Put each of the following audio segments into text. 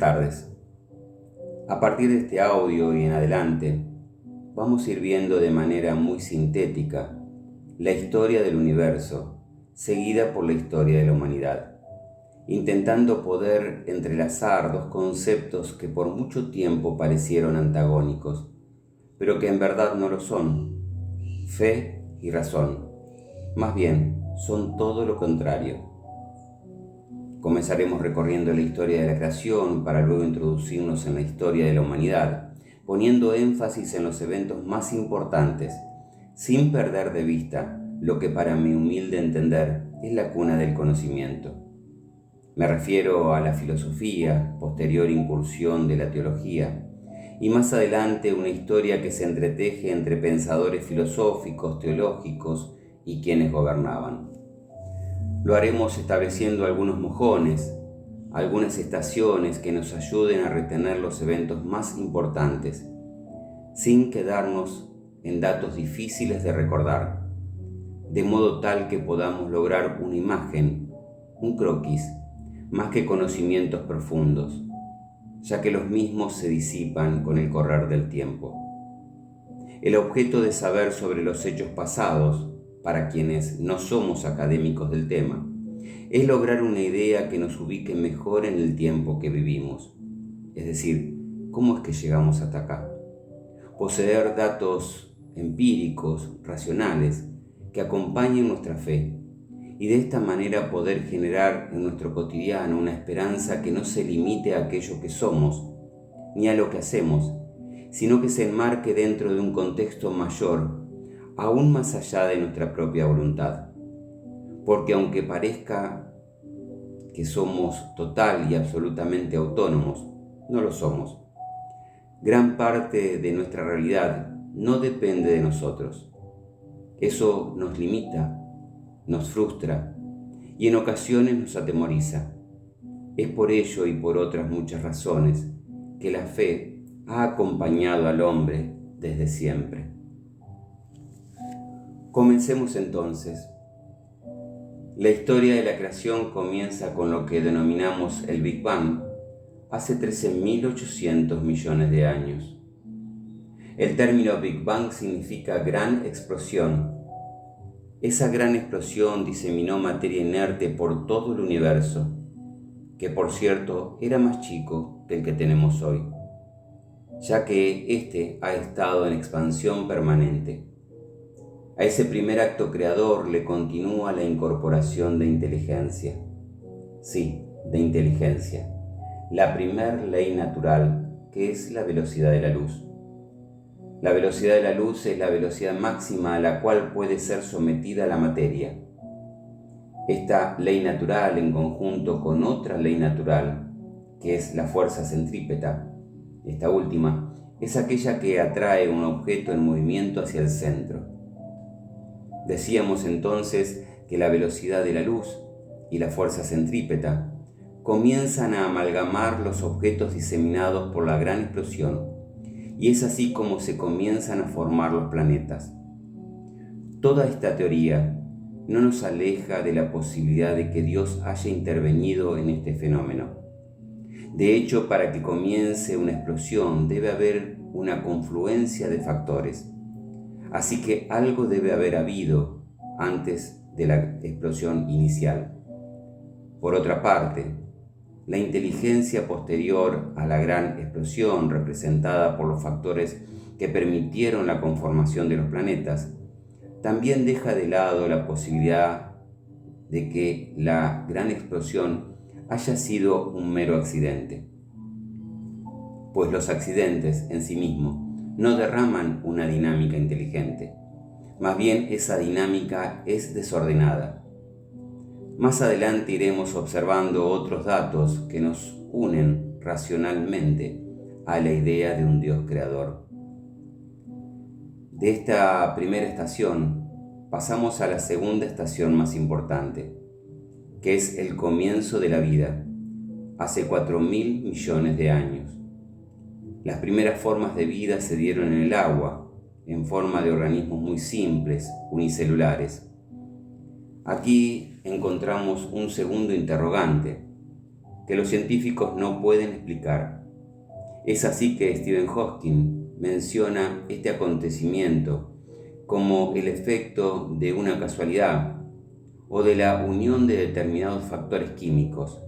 Buenas tardes. A partir de este audio y en adelante, vamos a ir viendo de manera muy sintética la historia del universo, seguida por la historia de la humanidad, intentando poder entrelazar dos conceptos que por mucho tiempo parecieron antagónicos, pero que en verdad no lo son: fe y razón. Más bien, son todo lo contrario. Comenzaremos recorriendo la historia de la creación para luego introducirnos en la historia de la humanidad, poniendo énfasis en los eventos más importantes, sin perder de vista lo que para mi humilde entender es la cuna del conocimiento. Me refiero a la filosofía, posterior incursión de la teología, y más adelante una historia que se entreteje entre pensadores filosóficos, teológicos y quienes gobernaban. Lo haremos estableciendo algunos mojones, algunas estaciones que nos ayuden a retener los eventos más importantes, sin quedarnos en datos difíciles de recordar, de modo tal que podamos lograr una imagen, un croquis, más que conocimientos profundos, ya que los mismos se disipan con el correr del tiempo. El objeto de saber sobre los hechos pasados, para quienes no somos académicos del tema, es lograr una idea que nos ubique mejor en el tiempo que vivimos, es decir, cómo es que llegamos hasta acá. Poseer datos empíricos, racionales, que acompañen nuestra fe, y de esta manera poder generar en nuestro cotidiano una esperanza que no se limite a aquello que somos, ni a lo que hacemos, sino que se enmarque dentro de un contexto mayor, aún más allá de nuestra propia voluntad. Porque aunque parezca que somos total y absolutamente autónomos, no lo somos. Gran parte de nuestra realidad no depende de nosotros. Eso nos limita, nos frustra y en ocasiones nos atemoriza. Es por ello y por otras muchas razones que la fe ha acompañado al hombre desde siempre. Comencemos entonces. La historia de la creación comienza con lo que denominamos el Big Bang, hace 13.800 millones de años. El término Big Bang significa gran explosión. Esa gran explosión diseminó materia inerte por todo el universo, que por cierto era más chico que el que tenemos hoy, ya que éste ha estado en expansión permanente. A ese primer acto creador le continúa la incorporación de inteligencia. Sí, de inteligencia. La primer ley natural, que es la velocidad de la luz. La velocidad de la luz es la velocidad máxima a la cual puede ser sometida la materia. Esta ley natural, en conjunto con otra ley natural, que es la fuerza centrípeta, esta última, es aquella que atrae un objeto en movimiento hacia el centro. Decíamos entonces que la velocidad de la luz y la fuerza centrípeta comienzan a amalgamar los objetos diseminados por la gran explosión, y es así como se comienzan a formar los planetas. Toda esta teoría no nos aleja de la posibilidad de que Dios haya intervenido en este fenómeno. De hecho, para que comience una explosión debe haber una confluencia de factores. Así que algo debe haber habido antes de la explosión inicial. Por otra parte, la inteligencia posterior a la gran explosión, representada por los factores que permitieron la conformación de los planetas, también deja de lado la posibilidad de que la gran explosión haya sido un mero accidente. Pues los accidentes en sí mismos no derraman una dinámica inteligente. Más bien esa dinámica es desordenada. Más adelante iremos observando otros datos que nos unen racionalmente a la idea de un Dios creador. De esta primera estación pasamos a la segunda estación más importante, que es el comienzo de la vida, hace 4.000 millones de años. Las primeras formas de vida se dieron en el agua, en forma de organismos muy simples, unicelulares. Aquí encontramos un segundo interrogante. que los científicos no pueden explicar. Es así que Stephen Hawking menciona este acontecimiento como el efecto de una casualidad o de la unión de determinados factores químicos.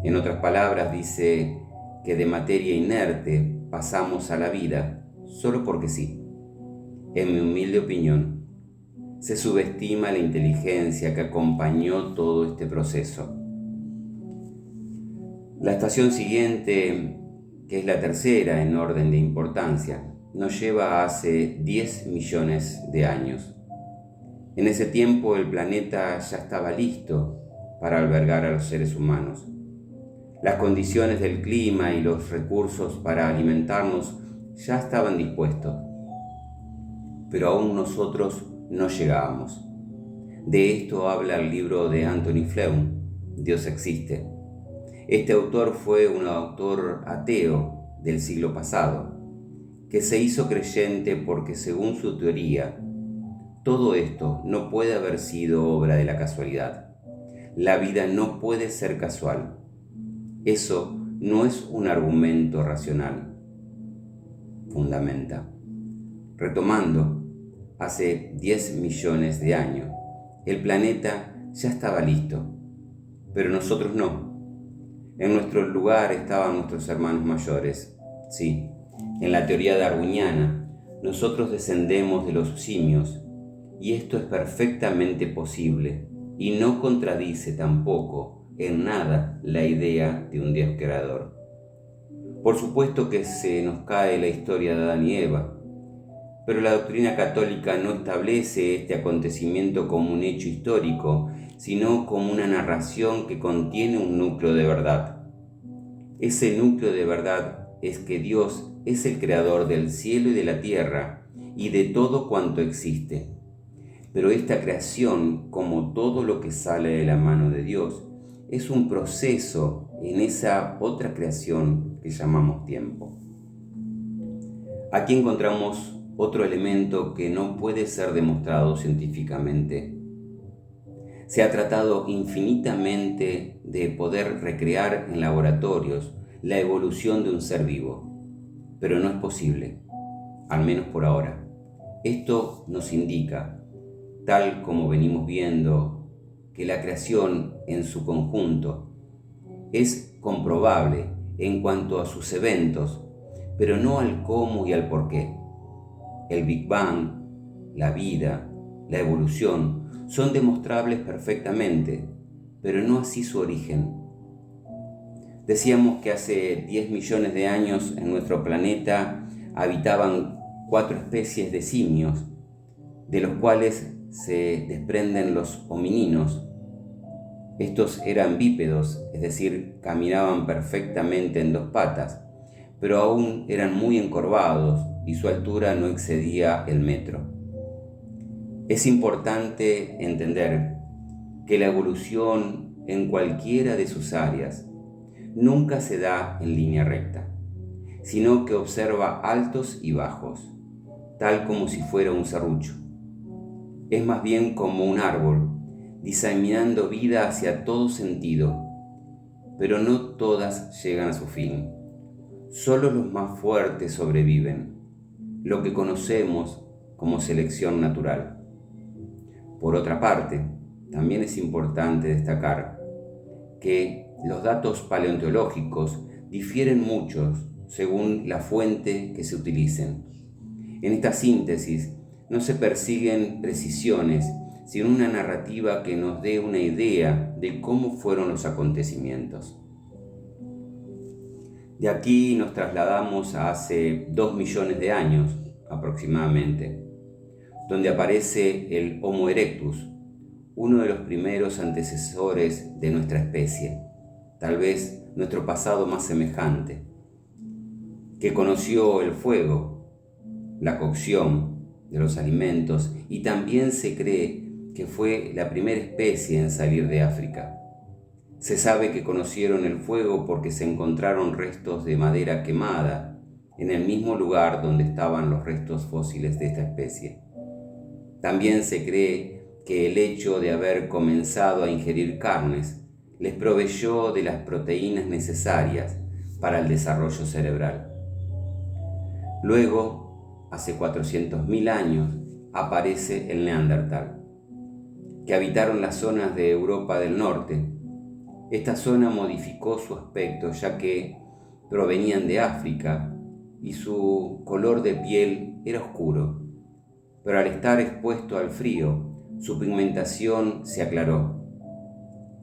En otras palabras, dice que de materia inerte pasamos a la vida solo porque sí. En mi humilde opinión, se subestima la inteligencia que acompañó todo este proceso. La estación siguiente, que es la tercera en orden de importancia, nos lleva a hace 10 millones de años. En ese tiempo el planeta ya estaba listo para albergar a los seres humanos. Las condiciones del clima y los recursos para alimentarnos ya estaban dispuestos, pero aún nosotros no llegábamos. De esto habla el libro de Anthony Flew, Dios existe. Este autor fue un autor ateo del siglo pasado, que se hizo creyente porque, según su teoría, todo esto no puede haber sido obra de la casualidad. La vida no puede ser casual. Eso no es un argumento racional. Fundamenta. Retomando, hace 10 millones de años, el planeta ya estaba listo, pero nosotros no. En nuestro lugar estaban nuestros hermanos mayores. Sí, en la teoría darwiniana, nosotros descendemos de los simios, y esto es perfectamente posible, y no contradice tampoco en nada la idea de un Dios creador. Por supuesto que se nos cae la historia de Adán y Eva, pero la doctrina católica no establece este acontecimiento como un hecho histórico, sino como una narración que contiene un núcleo de verdad. Ese núcleo de verdad es que Dios es el creador del cielo y de la tierra y de todo cuanto existe. Pero esta creación, como todo lo que sale de la mano de Dios, es un proceso en esa otra creación que llamamos tiempo. Aquí encontramos otro elemento que no puede ser demostrado científicamente. Se ha tratado infinitamente de poder recrear en laboratorios la evolución de un ser vivo, pero no es posible, al menos por ahora. Esto nos indica, tal como venimos viendo, que la creación en su conjunto es comprobable en cuanto a sus eventos, pero no al cómo y al por qué. El Big Bang, la vida, la evolución son demostrables perfectamente, pero no así su origen. Decíamos que hace 10 millones de años en nuestro planeta habitaban 4 especies de simios, de los cuales se desprenden los homininos. Estos eran bípedos, es decir, caminaban perfectamente en 2 patas, pero aún eran muy encorvados y su altura no excedía el metro. Es importante entender que la evolución en cualquiera de sus áreas nunca se da en línea recta, sino que observa altos y bajos, tal como si fuera un serrucho. Es más bien como un árbol, diseminando vida hacia todo sentido, pero no todas llegan a su fin. Solo los más fuertes sobreviven, lo que conocemos como selección natural. Por otra parte, también es importante destacar que los datos paleontológicos difieren mucho según la fuente que se utilicen. En esta síntesis no se persiguen precisiones, sino una narrativa que nos dé una idea de cómo fueron los acontecimientos. De aquí nos trasladamos a hace 2 millones de años aproximadamente, donde aparece el Homo erectus, uno de los primeros antecesores de nuestra especie, tal vez nuestro pasado más semejante, que conoció el fuego, la cocción de los alimentos, y también se cree que fue la primera especie en salir de África. Se sabe que conocieron el fuego porque se encontraron restos de madera quemada en el mismo lugar donde estaban los restos fósiles de esta especie. También se cree que el hecho de haber comenzado a ingerir carnes les proveyó de las proteínas necesarias para el desarrollo cerebral. Luego, hace 400.000 años, aparece el Neandertal, que habitaron las zonas de Europa del Norte. Esta zona modificó su aspecto ya que provenían de África y su color de piel era oscuro, pero al estar expuesto al frío, su pigmentación se aclaró.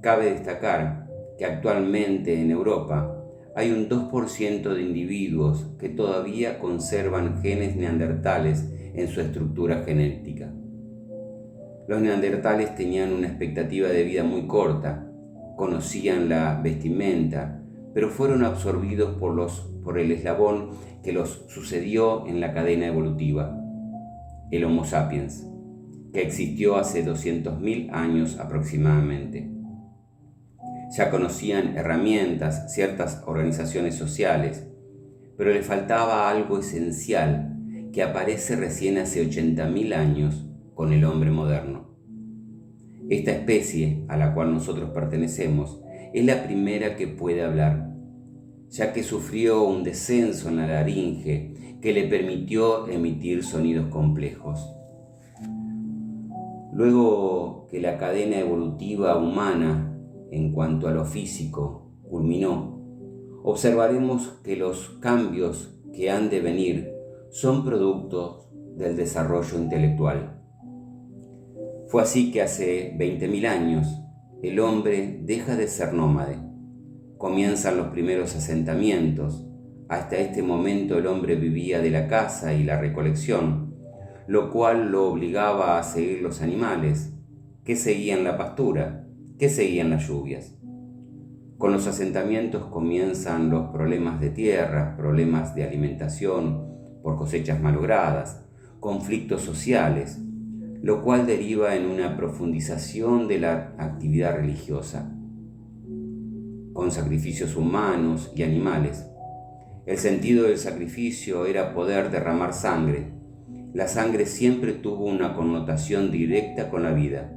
Cabe destacar que actualmente en Europa hay un 2% de individuos que todavía conservan genes neandertales en su estructura genética. Los neandertales tenían una expectativa de vida muy corta, conocían la vestimenta, pero fueron absorbidos por el eslabón que los sucedió en la cadena evolutiva, el Homo sapiens, que existió hace 200.000 años aproximadamente. Ya conocían herramientas, ciertas organizaciones sociales, pero le faltaba algo esencial que aparece recién hace 80.000 años con el hombre moderno. Esta especie a la cual nosotros pertenecemos es la primera que puede hablar, ya que sufrió un descenso en la laringe que le permitió emitir sonidos complejos. Luego que la cadena evolutiva humana en cuanto a lo físico culminó, observaremos que los cambios que han de venir son productos del desarrollo intelectual. Fue así que hace 20.000 años el hombre deja de ser nómade. Comienzan los primeros asentamientos. Hasta este momento el hombre vivía de la caza y la recolección, lo cual lo obligaba a seguir los animales, que seguían la pastura, que seguían las lluvias. Con los asentamientos comienzan los problemas de tierra, problemas de alimentación por cosechas malogradas, conflictos sociales, lo cual deriva en una profundización de la actividad religiosa, con sacrificios humanos y animales. El sentido del sacrificio era poder derramar sangre. La sangre siempre tuvo una connotación directa con la vida,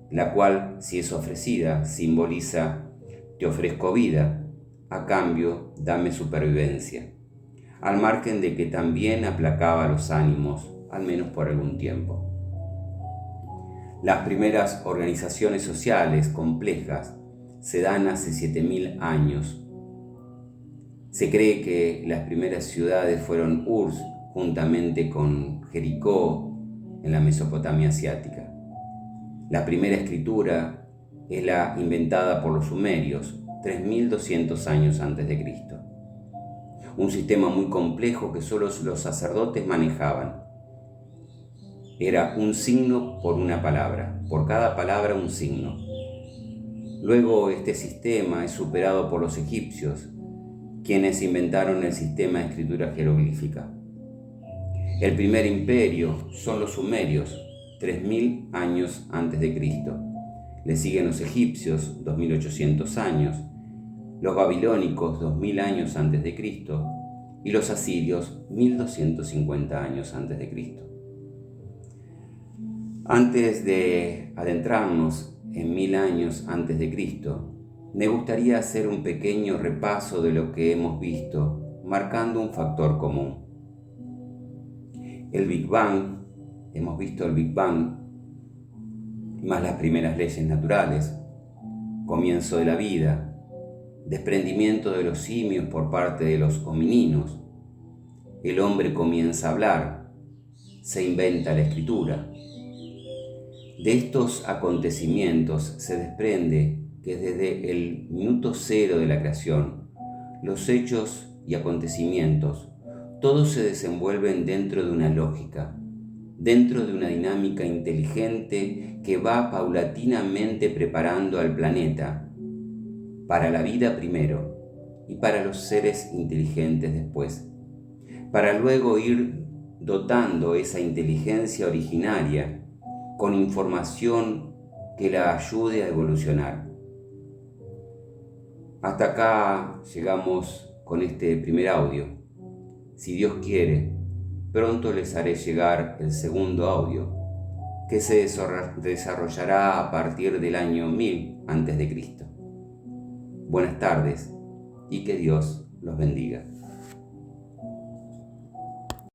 la cual, si es ofrecida, simboliza: te ofrezco vida, a cambio dame supervivencia, al margen de que también aplacaba los ánimos, al menos por algún tiempo. Las primeras organizaciones sociales complejas se dan hace 7.000 años. Se cree que las primeras ciudades fueron Ur, juntamente con Jericó, en la Mesopotamia asiática. La primera escritura es la inventada por los sumerios, 3.200 años antes de Cristo. Un sistema muy complejo que solo los sacerdotes manejaban. Era un signo por una palabra, por cada palabra un signo. Luego este sistema es superado por los egipcios, quienes inventaron el sistema de escritura jeroglífica. El primer imperio son los sumerios, 3.000 años antes de Cristo. Le siguen los egipcios, 2.800 años, los babilónicos, 2.000 años antes de Cristo, y los asirios, 1.250 años antes de Cristo. Antes de adentrarnos en 1.000 años antes de Cristo, me gustaría hacer un pequeño repaso de lo que hemos visto, marcando un factor común. El Big Bang, hemos visto el Big Bang, más las primeras leyes naturales, comienzo de la vida, desprendimiento de los simios por parte de los homininos, el hombre comienza a hablar, se inventa la escritura. De estos acontecimientos se desprende que desde el minuto cero de la creación, los hechos y acontecimientos, todos se desenvuelven dentro de una lógica, dentro de una dinámica inteligente que va paulatinamente preparando al planeta para la vida primero y para los seres inteligentes después, para luego ir dotando esa inteligencia originaria con información que la ayude a evolucionar. Hasta acá llegamos con este primer audio. Si Dios quiere, pronto les haré llegar el segundo audio, que se desarrollará a partir del año 1000 a.C. buenas tardes y que Dios los bendiga.